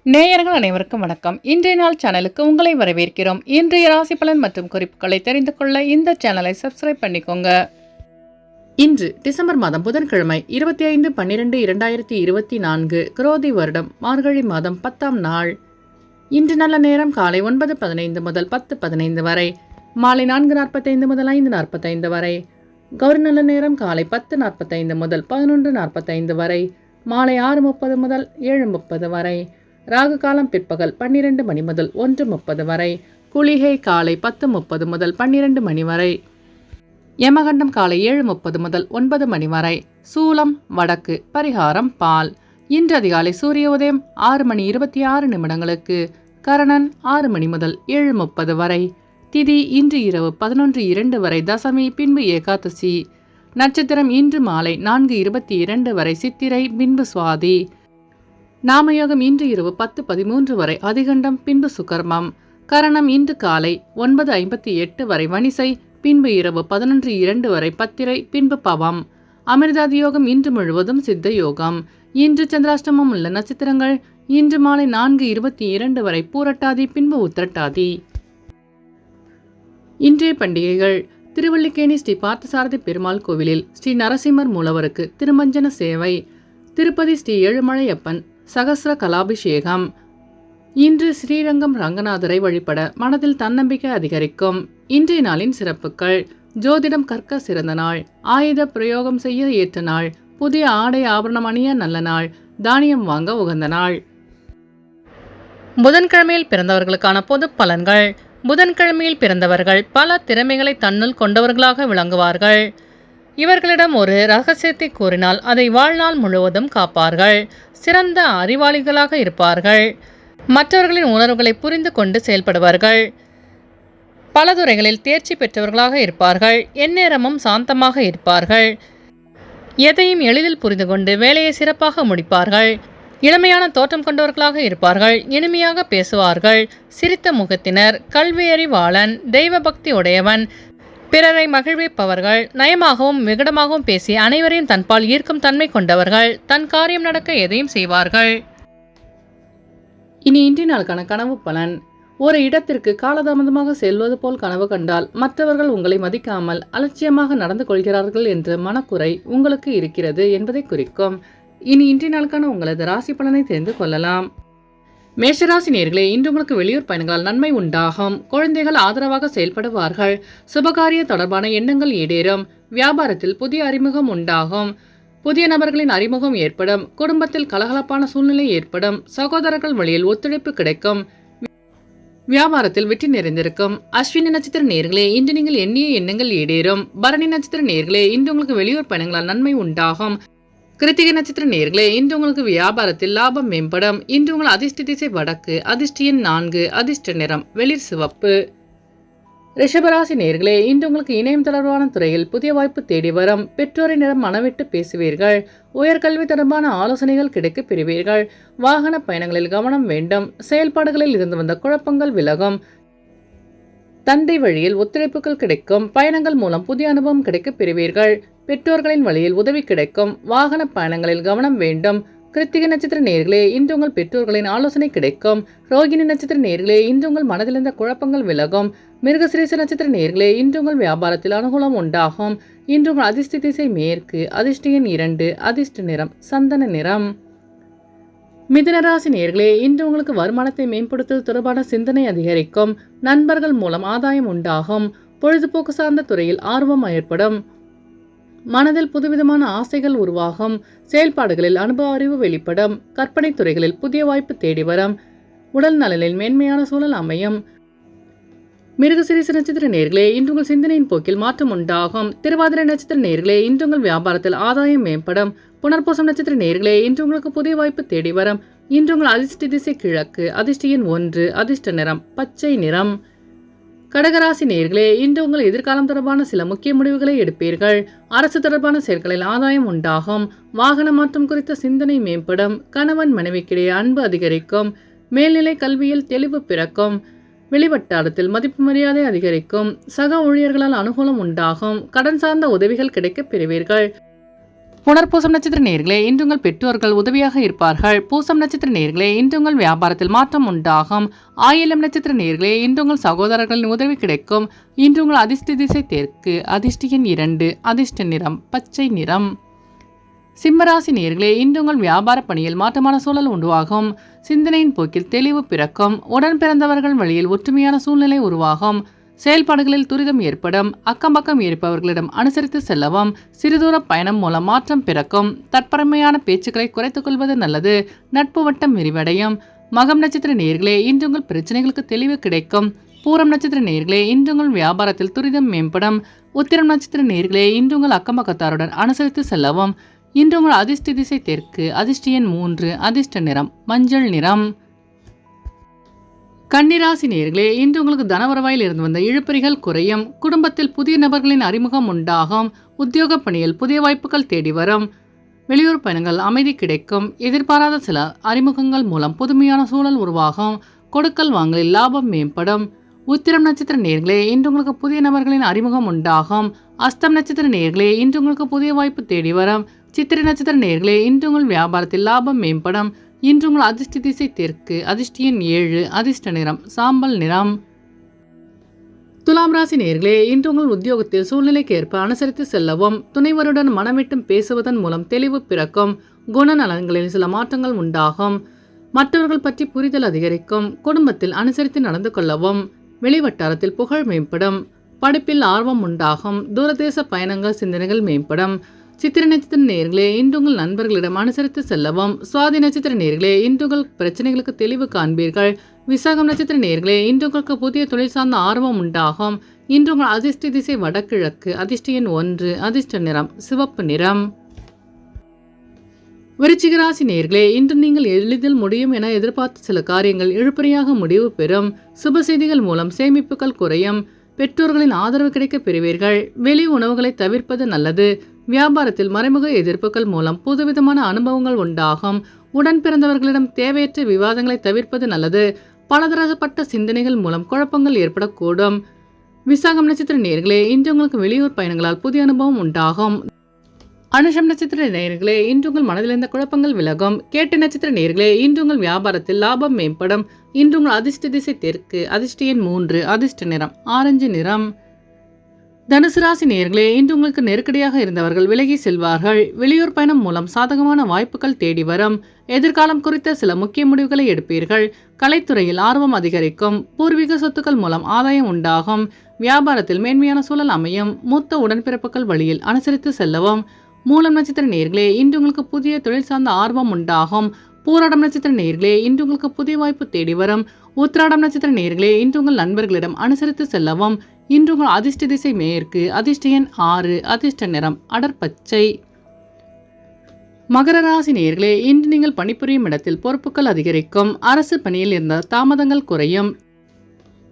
நேயர்கள் அனைவருக்கும் வணக்கம். இன்றைய நாள் சேனலுக்கு உங்களை வரவேற்கிறோம். இன்றைய ராசி பலன் மற்றும் குறிப்புகளை தெரிந்து கொள்ள இந்த சேனலை சப்ஸ்கிரைப் பண்ணிக்கோங்க. இன்று டிசம்பர் மாதம் புதன்கிழமை 25/12/2024 குரோதி வருடம் மார்கழி மாதம் 10ஆம் நாள். இன்று நல்ல நேரம் காலை 9:15 முதல் 10:15 வரை, மாலை 4:45 முதல் 5:45 வரை. கௌரி நல்ல நேரம் காலை 10:45 முதல் 11:45 வரை, மாலை 6:30 முதல் 7:30 வரை. ராகு காலம் பிற்பகல் 12 மணி முதல் 1:30 வரை. குளிகை காலை 10:30 முதல் 12 மணி வரை. யமகண்டம் காலை 7:30 முதல் 9 மணி வரை. சூலம் வடக்கு. பரிகாரம் பால். இன்று அதிகாலை சூரிய உதயம் 6:26 கரணன் 6 மணி முதல் 7:30 வரை. திதி இன்று இரவு 11:02 வரை. தசமி பின்பு ஏகாதசி. நட்சத்திரம் இன்று மாலை 4:22 வரை சித்திரை பின்பு சுவாதி. நாமயோகம் இன்று இரவு 10:13 வரை அதிகண்டம் பின்பு சுகர்மம். கரணம் இன்று காலை 9:58 வரை வணிசை பின்பு இரவு 11:02 வரை பத்திரை பின்பு பவம். அமிர்தாதி யோகம் இன்று முழுவதும் சித்த யோகம். இன்று சந்திராஷ்டமம் உள்ள நட்சத்திரங்கள் இன்று மாலை 4:22 வரை பூரட்டாதி பின்பு உத்திரட்டாதி. இன்றைய பண்டிகைகள்: திருவல்லிக்கேணி ஸ்ரீ பார்த்தசாரதி பெருமாள் கோவிலில் ஸ்ரீ நரசிம்மர் மூலவருக்கு திருமஞ்சன சேவை. திருப்பதி ஸ்ரீ ஏழுமலையப்பன் சகஸ்ர கலாபிஷேகம். இன்று ஸ்ரீரங்கம் ரங்கநாதரை வழிபட மனதில் தன்னம்பிக்கை அதிகரிக்கும். இன்றைய நாளின் சிறப்புகள்: ஜோதிடம் கற்க சிறந்த நாள், ஆயுத பிரயோகம் செய்ய ஏற்ற நாள், புதிய ஆடை ஆபரணம் அணிய நல்ல நாள், தானியம் வாங்க உகந்த நாள். புதன்கிழமையில் பிறந்தவர்களுக்கான பொது பலன்கள். புதன்கிழமையில் பிறந்தவர்கள் பல திறமைகளை தன்னுள் கொண்டவர்களாக விளங்குவார்கள். இவர்களிடம் ஒரு ரகசியத்தை கூறினால் அதை வாழ்நாள் முழுவதும் காப்பார்கள். சிறந்த அறிவாளிகளாக இருப்பார்கள். மற்றவர்களின் உணர்வுகளை புரிந்து கொண்டு செயல்படுவார்கள். பல துறைகளில் தேர்ச்சி பெற்றவர்களாக இருப்பார்கள். எந்நேரமும் சாந்தமாக இருப்பார்கள். எதையும் எளிதில் புரிந்து கொண்டு வேலையை சிறப்பாக முடிப்பார்கள். இளமையான தோற்றம் கொண்டவர்களாக இருப்பார்கள். இனிமையாக பேசுவார்கள். சிரித்த முகத்தினர், கல்வியறிவாளன், தெய்வ பக்தி உடையவன், பிறரை மகிழ்விப்பவர்கள், நயமாகவும் விகடமாகவும் பேசி அனைவரையும் தன்பால் ஈர்க்கும் தன்மை கொண்டவர்கள், தன் காரியம் நடக்க எதையும் செய்வார்கள். இனி இன்றைய நாளுக்கான கனவு பலன். ஒரு இடத்திற்கு காலதாமதமாக செல்வது போல் கனவு கண்டால் மற்றவர்கள் உங்களை மதிக்காமல் அலட்சியமாக நடந்து கொள்கிறார்கள் என்ற மனக்குறை உங்களுக்கு இருக்கிறது என்பதை குறிக்கும். இனி இன்றைய நாளுக்கான உங்களது ராசி பலனை தெரிந்து கொள்ளலாம். மேஷராசி நேயர்களே, இன்று உங்களுக்கு வெளியூர் பயணங்களால் நன்மை உண்டாகும். குழந்தைகள் ஆதரவாக செயல்படுவார்கள். சுபகாரிய தொடர்பான எண்ணங்கள் ஈடேறும். வியாபாரத்தில் புதிய அறிமுகம் உண்டாகும். புதிய நபர்களின் அறிமுகம் ஏற்படும். குடும்பத்தில் கலகலப்பான சூழ்நிலை ஏற்படும். சகோதரர்கள் வழியில் ஒத்துழைப்பு கிடைக்கும். வியாபாரத்தில் வெற்றி நிறைந்திருக்கும். அஸ்வினி நட்சத்திர நேயர்களே, இன்று நீங்கள் எண்ணிய எண்ணங்கள் ஈடேறும். பரணி நட்சத்திர நேயர்களே, இன்று உங்களுக்கு வெளியூர் பயணங்களால் நன்மை உண்டாகும். கிருத்திகை நட்சத்திர நேயர்களே, இன்று உங்களுக்கு வியாபாரத்தில் லாபம் மேம்படும். இன்று உங்கள் அதிர்ஷ்ட திசை வடக்கு. அதிர்ஷ்ட எண் 4. அதிர்ஷ்ட நிறம் வெளிர் சிவப்பு. ரிஷபராசி நேயர்களே, இன்று உங்களுக்கு இணையம் தொடர்பான துறையில் புதிய வாய்ப்பு தேடி வரும். பெற்றோரிடம் மனவிட்டு பேசுவீர்கள். உயர்கல்வி தொடர்பான ஆலோசனைகள் கிடைக்க பெறுவீர்கள். வாகன பயணங்களில் கவனம் வேண்டும். செயல்பாடுகளில் இருந்து வந்த குழப்பங்கள் விலகும். தந்தை வழியில் ஒத்துழைப்புகள் கிடைக்கும். பயணங்கள் மூலம் புதிய அனுபவம் கிடைக்க பெறுவீர்கள். பெற்றோர்களின் வழியில் உதவி கிடைக்கும். வாகன பயணங்களில் கவனம் வேண்டும். கிருத்திகை நட்சத்திர நேயர்களே, இன்று உங்கள் பெற்றோர்களின் ஆலோசனை கிடைக்கும். ரோகிணி நட்சத்திர நேயர்களே, இன்று உங்கள் மனதில் இருந்த குழப்பங்கள் விலகும். மிருகசிரீச நட்சத்திர நேயர்களே, இன்று உங்கள் வியாபாரத்தில் அனுகூலம் உண்டாகும். இன்று உங்கள் அதிர்ஷ்ட திசை மேற்கு. அதிர்ஷ்ட எண் 2. அதிர்ஷ்ட நிறம் சந்தன நிறம். மிதுனராசி நேயர்களே, இன்று உங்களுக்கு வருமானத்தை மேம்படுத்துவது தொடர்பான சிந்தனை அதிகரிக்கும். நண்பர்கள் மூலம் ஆதாயம் உண்டாகும். பொழுதுபோக்கு சார்ந்த துறையில் ஆர்வம் ஏற்படும். மனதில் புதுவிதமான ஆசைகள் உருவாகும். செயல்பாடுகளில் அனுபவ அறிவு வெளிப்படும். கற்பனை துறைகளில் புதிய வாய்ப்பு தேடி வரும். உடல் நலனில் மேன்மையான சூழல் அமையும். மிருகசிரீச நட்சத்திர நேயர்களே, இன்று உங்கள் சிந்தனையின் போக்கில் மாற்றம் உண்டாகும். திருவாதிரை நட்சத்திர நேயர்களே, இன்று உங்கள் வியாபாரத்தில் ஆதாயம் மேம்படும். புனர்பூசம் நட்சத்திர நேயர்களே, இன்று உங்களுக்கு புதிய வாய்ப்பு தேடி வரும். இன்று உங்கள் அதிர்ஷ்ட திசை கிழக்கு. அதிர்ஷ்ட எண் 1. அதிர்ஷ்ட நிறம் பச்சை நிறம். கடகராசி நேயர்களே, இன்று உங்கள் எதிர்காலம் தொடர்பான சில முக்கிய முடிவுகளை எடுப்பீர்கள். அரசு தொடர்பான செயல்களில் ஆதாயம் உண்டாகும். வாகன மாற்றம் குறித்த சிந்தனை மேம்படும். கணவன் மனைவிக்கிடையே அன்பு அதிகரிக்கும். மேல்நிலை கல்வியில் தெளிவு பிறக்கும். வெளிவட்டாரத்தில் மதிப்பு மரியாதை அதிகரிக்கும். சக ஊழியர்களால் அனுகூலம் உண்டாகும். கடன் சார்ந்த உதவிகள் கிடைக்க பெறுவீர்கள். புனர்பூசம் நட்சத்திர நேயர்களே, இன்று உங்கள் பெற்றோர்கள் உதவியாக இருப்பார்கள். பூசம் நட்சத்திர நேயர்களே, இன்று உங்கள் வியாபாரத்தில் மாற்றம் உண்டாகும். ஆயிலம் நட்சத்திர நேயர்களே, இன்று உங்கள் சகோதரர்களின் உதவி கிடைக்கும். இன்று உங்கள் அதிர்ஷ்ட திசை தெற்கு, அதிர்ஷ்ட எண் 2, அதிர்ஷ்ட நிறம் பச்சை நிறம். சிம்மராசி நேயர்களே, இன்று உங்கள் வியாபார பணியில் மாற்றமான சூழல் உருவாகும். சிந்தனையின் போக்கில் தெளிவு பிறக்கும். உடன் பிறந்தவர்கள் வழியில் ஒற்றுமையான சூழ்நிலை உருவாகும். செயல்பாடுகளில் துரிதம் ஏற்படும். அக்கம் பக்கம் இருப்பவர்களிடம் அனுசரித்து செல்லவும். சிறுதூர பயணம் மூலம் மாற்றம் பிறக்கும். தற்பரமையான பேச்சுக்களை குறைத்துக் கொள்வது நல்லது. நட்பு வட்டம் விரிவடையும். மகம் நட்சத்திர நேயர்களே, இன்று உங்கள் பிரச்சனைகளுக்கு தெளிவு கிடைக்கும். பூரம் நட்சத்திர நேயர்களே, இன்று உங்கள் வியாபாரத்தில் துரிதம் மேம்படும். உத்திரம் நட்சத்திர நேயர்களே, இன்று உங்கள் அக்கம் பக்கத்தாருடன் அனுசரித்து செல்லவும். இன்று உங்கள் அதிர்ஷ்ட திசை தெற்கு, அதிர்ஷ்ட எண் 3, அதிர்ஷ்ட நிறம் மஞ்சள் நிறம். கன்னிராசி நேயர்களே, இன்று உங்களுக்கு தனவரவாயில் இருந்து வந்த இழுபறிகள் குறையும். குடும்பத்தில் புதிய நபர்களின் அறிமுகம் உண்டாகும். உத்தியோக பணியில் புதிய வாய்ப்புகள் தேடி வரும். வெளியூர் பயணங்கள் அமைதி கிடைக்கும். எதிர்பாராத சில அறிமுகங்கள் மூலம் புதுமையான சூழல் உருவாகும். கொடுக்கல் வாங்கலில் லாபம் மேம்படும். உத்திரம் நட்சத்திர நேயர்களே, இன்று உங்களுக்கு புதிய நபர்களின் அறிமுகம் உண்டாகும். அஸ்தம் நட்சத்திர நேயர்களே, இன்று உங்களுக்கு புதிய வாய்ப்பு தேடி வரும். சித்திரை நட்சத்திர நேயர்களே, இன்று உங்கள் வியாபாரத்தில் லாபம் மேம்படும். இன்று உங்கள் அதிர்ஷ்ட திசை தெற்கு, அதிர்ஷ்ட எண் 7, அதிர்ஷ்ட நிறம் சாம்பல் நிறம். துலாம் ராசி நேயர்களே, இன்று உங்கள் உத்தியோகத்தில் சூழ்நிலைக்கு ஏற்ப அனுசரித்து செல்லவும். துணைவருடன் மனமிட்டும் பேசுவதன் மூலம் தெளிவு பிறக்கும். குணநலன்களில் சில மாற்றங்கள் உண்டாகும். மற்றவர்கள் பற்றி புரிதல் அதிகரிக்கும். குடும்பத்தில் அனுசரித்து நடந்து கொள்ளவும். வெளிவட்டாரத்தில் புகழ் மேம்படும். படிப்பில் ஆர்வம் உண்டாகும். தூரதேச பயணங்கள் சிந்தனைகள் மேம்படும். சித்திரை நட்சத்திர நேயர்களே, இன்று உங்கள் நண்பர்களிடம் அனுசரித்து செல்லவும். சுவாதி நட்சத்திர நேயர்களே, இன்று உங்கள் பிரச்சனைகளுக்கு தெளிவு காண்பீர்கள். விசாகம் நட்சத்திர நேயர்களே, இன்று உங்களுக்கு புதிய தொழில் சார்ந்த ஆர்வம் உண்டாகும். இன்று உங்கள் அதிர்ஷ்ட திசை வடகிழக்கு, அதிர்ஷ்ட எண் 1, அதிர்ஷ்ட நிறம் சிவப்பு நிறம். விருச்சிக ராசி நேயர்களே, இன்று நீங்கள் எளிதில் முடியும் என எதிர்பார்த்த சில காரியங்கள் இழுபறியாக முடிவு பெறும். சுப செய்திகள் மூலம் சேமிப்புகள் குறையும். பெற்றோர்களின் ஆதரவு கிடைக்க பெறுவீர்கள். வெளி உணவுகளை தவிர்ப்பது நல்லது. வியாபாரத்தில் மறைமுக எதிர்ப்புகள் மூலம் புதுவிதமான அனுபவங்கள் உண்டாகும். உடன் பிறந்தவர்களிடம் தேவையற்ற விவாதங்களை தவிர்ப்பது நல்லது. பலதரப்பட்ட சிந்தனைகள் மூலம் குழப்பங்கள் ஏற்படக்கூடும். விசாகம் நட்சத்திர நேயர்களே, இன்று உங்களுக்கு வெளியூர் பயணங்களால் புதிய அனுபவம் உண்டாகும். அனுஷம் நட்சத்திர நேயர்களே, இன்று உங்கள் மனதில் இருந்த குழப்பங்கள் விலகும். கேட்ட நட்சத்திர நேயர்களே, இன்று உங்கள் வியாபாரத்தில் லாபம் மேம்படும். இன்று உங்கள் அதிர்ஷ்ட திசை தெற்கு, அதிர்ஷ்ட எண் 3, அதிர்ஷ்ட நிறம் ஆரஞ்சு நிறம். தனுசு ராசி நேயர்களே, இன்று உங்களுக்கு நெருக்கடியாக இருந்தவர்கள் விலகி செல்வார்கள். வெளியூர் பயணம் மூலம் சாதகமான வாய்ப்புகள் தேடி வரும். எதிர்காலம் குறித்த சில முக்கிய முடிவுகளை எடுப்பீர்கள். கலைத்துறையில் ஆர்வம் அதிகரிக்கும். பூர்வீக சொத்துக்கள் மூலம் ஆதாயம் உண்டாகும். வியாபாரத்தில் மேன்மையான சூழல் அமையும். மூத்த உடன்பிறப்புகள் வழியில் அனுசரித்து செல்லவும். மூலம் நட்சத்திர நேயர்களே, இன்று உங்களுக்கு புதிய தொழில் சார்ந்த ஆர்வம் உண்டாகும். பூராடம் நட்சத்திர நேயர்களே, இன்று உங்களுக்கு புதிய வாய்ப்பு தேடி வரும். உத்திராடம் நட்சத்திர நேயர்களே, இன்று உங்கள் நண்பர்களிடம் அனுசரித்து செல்லவும். இன்று உங்கள் அதிர்ஷ்ட திசை மேற்கு, அதிர்ஷ்ட எண் 6, அதிர்ஷ்ட நிறம் அடர்பச்சை. மகர ராசி நேயர்களே, இன்று நீங்கள் பணிபுரியும் இடத்தில் பொறுப்புகள் அதிகரிக்கும். அரசு பணியில் இருந்த தாமதங்கள் குறையும்.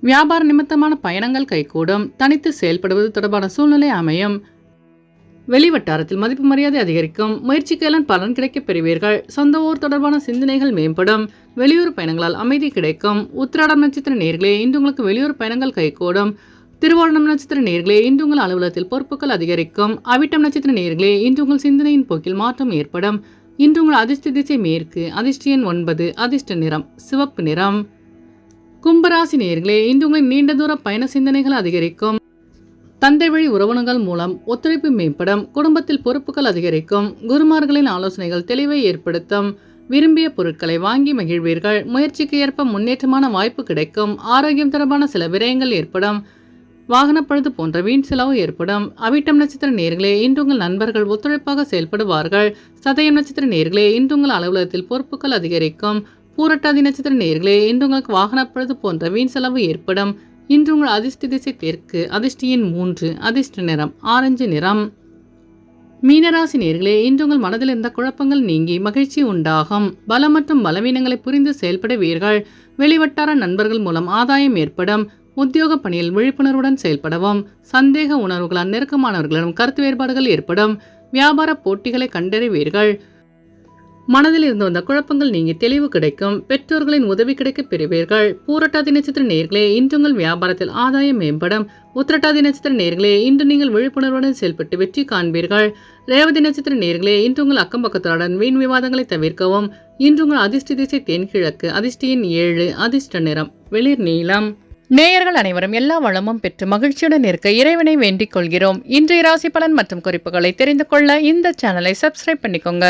வியாபார நிமித்தமான பயணங்கள் கைகூடும். தனித்து செயல்படுவது தொடர்பான சூழ்நிலை அமையும். வெளிவட்டாரத்தில் மதிப்பு மரியாதை அதிகரிக்கும். முயற்சிக்கெல்லாம் பலன் கிடைக்க பெறுவீர்கள். சொந்த ஊர் தொடர்பான சிந்தனைகள் மேம்படும். வெளியூர் பயணங்களால் அமைதி கிடைக்கும். உத்திராடம் நட்சத்திர நேயர்களே, இன்று உங்களுக்கு வெளியூர் பயணங்கள் கைகூடும். திருவோணம் நட்சத்திர நேயர்களே, இன்று உங்கள் அலுவலகத்தில் பொறுப்புகள் அதிகரிக்கும். அவிட்டம் நட்சத்திர நேயர்களே, இன்று உங்கள் சிந்தனையின் போக்கில் மாற்றம் ஏற்படும். இன்று உங்கள் அதிர்ஷ்ட திசை மேற்கு, அதிர்ஷ்ட எண் 9, அதிர்ஷ்ட நிறம் சிவப்பு நிறம். கும்பராசி நேயர்களே, இன்று உங்களின் நீண்ட தூர பயண சிந்தனைகள் அதிகரிக்கும். தந்தை வழி உறவினர்கள் மூலம் ஒத்துழைப்பு மேம்படும். குடும்பத்தில் பொறுப்புகள் அதிகரிக்கும். குருமார்களின் ஆலோசனைகள் தெளிவை ஏற்படுத்தும். விரும்பிய பொருட்களை வாங்கி மகிழ்வீர்கள். முயற்சிக்கு ஏற்ப முன்னேற்றமான வாய்ப்பு கிடைக்கும். ஆரோக்கியம் தொடர்பான சில விரயங்கள் ஏற்படும். வாகனப்பழுது போன்ற வீண் செலவு ஏற்படும். அவிட்டம் நட்சத்திர நேயர்களே, இன்று உங்கள் நண்பர்கள் ஒத்துழைப்பாக செயல்படுவார்கள். சதயம் நட்சத்திர நேயர்களே, இன்று உங்கள் அலுவலகத்தில் பொறுப்புகள் அதிகரிக்கும். பூரட்டாதி நட்சத்திர நேயர்களே, இன்று உங்களுக்கு வாகனப்பழுது போன்ற வீண் செலவு ஏற்படும். இன்று உங்கள் அதிர்ஷ்ட திசை தெற்கு, அதிர்ஷ்ட எண் 3, அதிர்ஷ்ட நிறம் ஆரஞ்சு நிறம். மீனராசி நேயர்களே, இன்று உங்கள் மனதில் இருந்த குழப்பங்கள் நீங்கி மகிழ்ச்சி உண்டாகும். பலம் மற்றும் பலவீனங்களை புரிந்து செயல்படுவீர்கள். வெளிவட்டார நண்பர்கள் மூலம் ஆதாயம் ஏற்படும். உத்தியோக பணியில் விழிப்புணர்வுடன் செயல்படவும். சந்தேக உணர்வுகளால் நெருக்கமானவர்களிடம் கருத்து வேறுபாடுகள் ஏற்படும். வியாபார போட்டிகளை கண்டறிவீர்கள். மனதில் இருந்து வந்த குழப்பங்கள் நீங்கி தெளிவு கிடைக்கும். பெற்றோர்களின் உதவி கிடைக்க பெறுவீர்கள். பூரட்டாதி நட்சத்திர நேயர்களே, இன்று உங்கள் வியாபாரத்தில் ஆதாயம் மேம்படும். உத்திரட்டாதி நட்சத்திர நேயர்களே, இன்று நீங்கள் விழிப்புணர்வுடன் செயல்பட்டு வெற்றி காண்பீர்கள். ரேவதி நட்சத்திர நேயர்களே, இன்று உங்கள் அக்கம் பக்கத்துடன் வீண் விவாதங்களை தவிர்க்கவும். இன்று உங்கள் அதிர்ஷ்ட திசை தென்கிழக்கு, அதிர்ஷ்ட எண் 7, அதிர்ஷ்ட நிறம் வெளிர் நீலம். நேயர்கள் அனைவரும் எல்லா வளமும் பெற்று மகிழ்ச்சியுடன் இருக்க இறைவனை வேண்டிக் கொள்கிறோம். இன்றைய ராசி பலன் மற்றும் குறிப்புகளை தெரிந்து கொள்ள இந்த சேனலை சப்ஸ்கிரைப் பண்ணிக்கோங்க.